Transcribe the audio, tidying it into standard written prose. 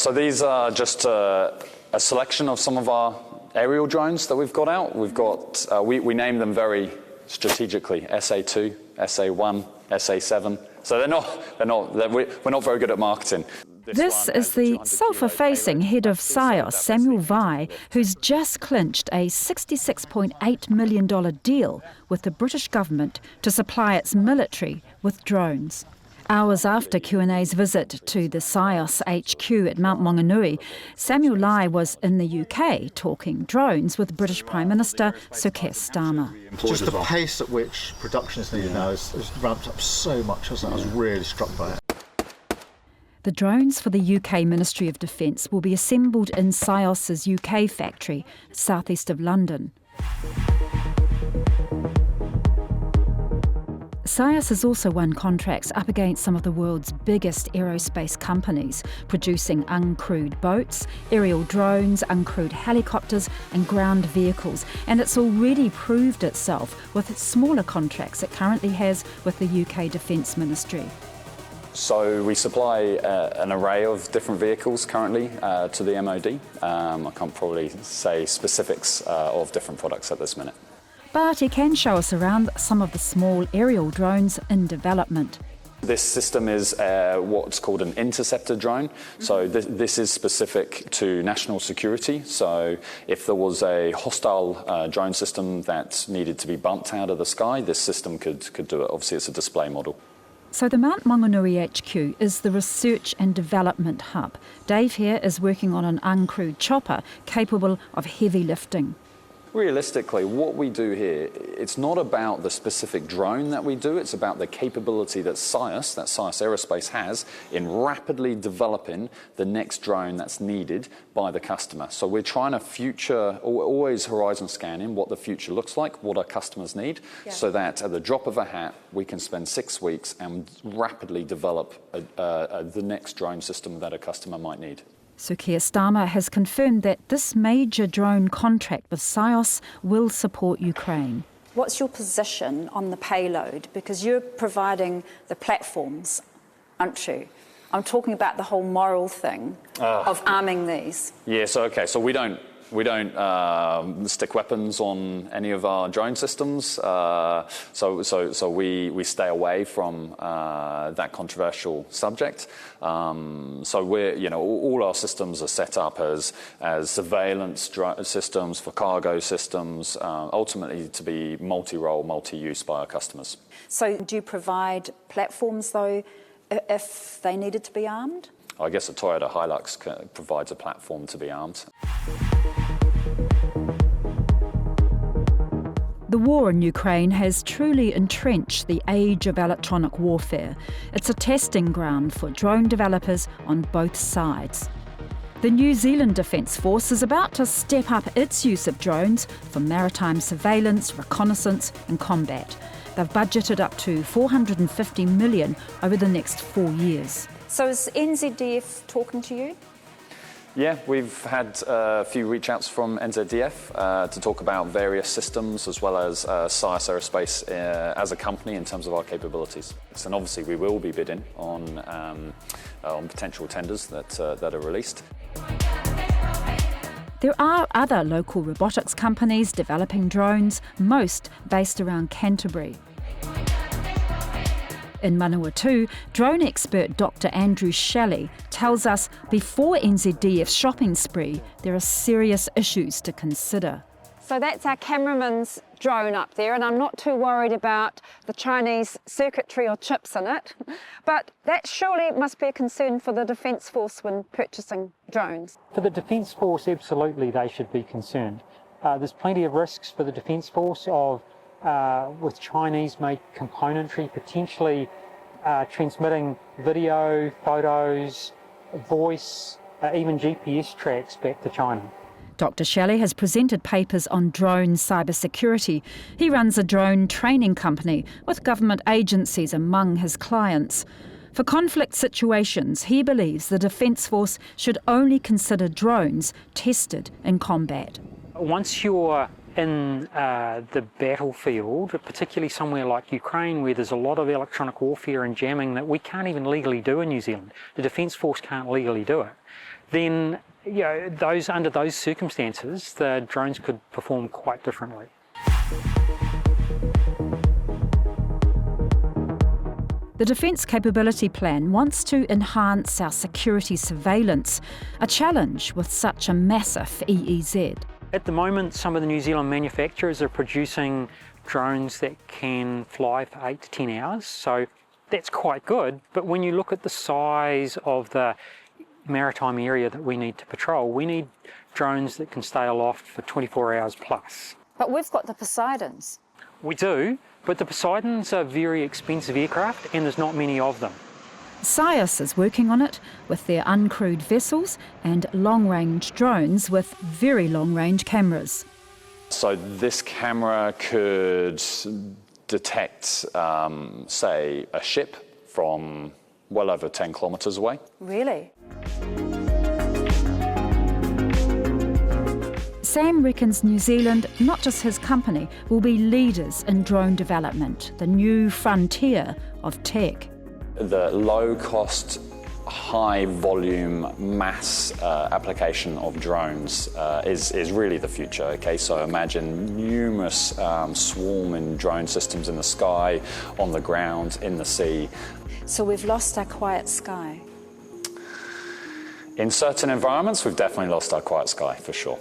So these are just a selection of some of our aerial drones that we've got out. We've got, we name them very strategically, SA2, SA1, SA7. So we're not very good at marketing. This is the sulphur-facing head of SIOS, Samuel Vai, who's just clinched a $66.8 million deal with the British government to supply its military with drones. Hours after Q&A's visit to the SIOS HQ at Mount Maunganui, Samuel Lai was in the UK talking drones with British Prime Minister Sir Keir Starmer. Just the pace at which production is needed now has ramped up so much, hasn't it? I was really struck by it. The drones for the UK Ministry of Defence will be assembled in SIOS's UK factory, southeast of London. SIOS has also won contracts up against some of the world's biggest aerospace companies, producing uncrewed boats, aerial drones, uncrewed helicopters and ground vehicles, and it's already proved itself with smaller contracts it currently has with the UK Defence Ministry. So we supply an array of different vehicles currently to the MOD. I can't probably say specifics of different products at this minute. But he can show us around some of the small aerial drones in development. This system is what's called an interceptor drone. So this is specific to national security. So if there was a hostile drone system that needed to be bumped out of the sky, this system could do it. Obviously, it's a display model. So the Mount Maunganui HQ is the research and development hub. Dave here is working on an uncrewed chopper capable of heavy lifting. Realistically, what we do here, it's not about the specific drone that we do, it's about the capability that SIOS Aerospace has in rapidly developing the next drone that's needed by the customer. So we're trying to always horizon scanning what the future looks like, what our customers need, so that at the drop of a hat, we can spend 6 weeks and rapidly develop the next drone system that a customer might need. Sir Keir Starmer has confirmed that this major drone contract with SIOS will support Ukraine. What's your position on the payload? Because you're providing the platforms, aren't you? I'm talking about the whole moral thing of arming these. Yeah, so we don't stick weapons on any of our drone systems. So we stay away from that controversial subject. So all our systems are set up as surveillance systems for cargo systems, ultimately to be multi-role, multi-use by our customers. So do you provide platforms though, if they needed to be armed? I guess a Toyota Hilux provides a platform to be armed. The war in Ukraine has truly entrenched the age of electronic warfare. It's a testing ground for drone developers on both sides. The New Zealand Defence Force is about to step up its use of drones for maritime surveillance, reconnaissance and combat. They've budgeted up to $450 million over the next 4 years. So is NZDF talking to you? Yeah, we've had a few reach-outs from NZDF to talk about various systems as well as SIOS Aerospace as a company in terms of our capabilities. And obviously we will be bidding on potential tenders that are released. There are other local robotics companies developing drones, most based around Canterbury. In Manawatu, drone expert Dr. Andrew Shelley tells us before NZDF's shopping spree, there are serious issues to consider. So that's our cameraman's drone up there, and I'm not too worried about the Chinese circuitry or chips in it, but that surely must be a concern for the Defence Force when purchasing drones. For the Defence Force, absolutely they should be concerned. There's plenty of risks for the Defence Force with Chinese-made componentry, potentially transmitting video, photos, voice, even GPS tracks back to China. Dr. Shelley has presented papers on drone cybersecurity. He runs a drone training company with government agencies among his clients. For conflict situations, he believes the Defence Force should only consider drones tested in combat. Once you're in the battlefield, particularly somewhere like Ukraine where there's a lot of electronic warfare and jamming that we can't even legally do in New Zealand, the Defence Force can't legally do it, then under those circumstances, the drones could perform quite differently. The Defence Capability Plan wants to enhance our security surveillance, a challenge with such a massive EEZ. At the moment, some of the New Zealand manufacturers are producing drones that can fly for 8 to 10 hours, so that's quite good. But when you look at the size of the maritime area that we need to patrol, we need drones that can stay aloft for 24 hours plus. But we've got the Poseidons. We do, but the Poseidons are very expensive aircraft and there's not many of them. SIAS is working on it with their uncrewed vessels and long-range drones with very long-range cameras. So this camera could detect, say, a ship from well over 10 kilometres away. Really? Sam reckons New Zealand, not just his company, will be leaders in drone development, the new frontier of tech. The low-cost, high-volume, mass application of drones is really the future. Okay, so imagine numerous swarming drone systems in the sky, on the ground, in the sea. So we've lost our quiet sky. In certain environments, we've definitely lost our quiet sky, for sure.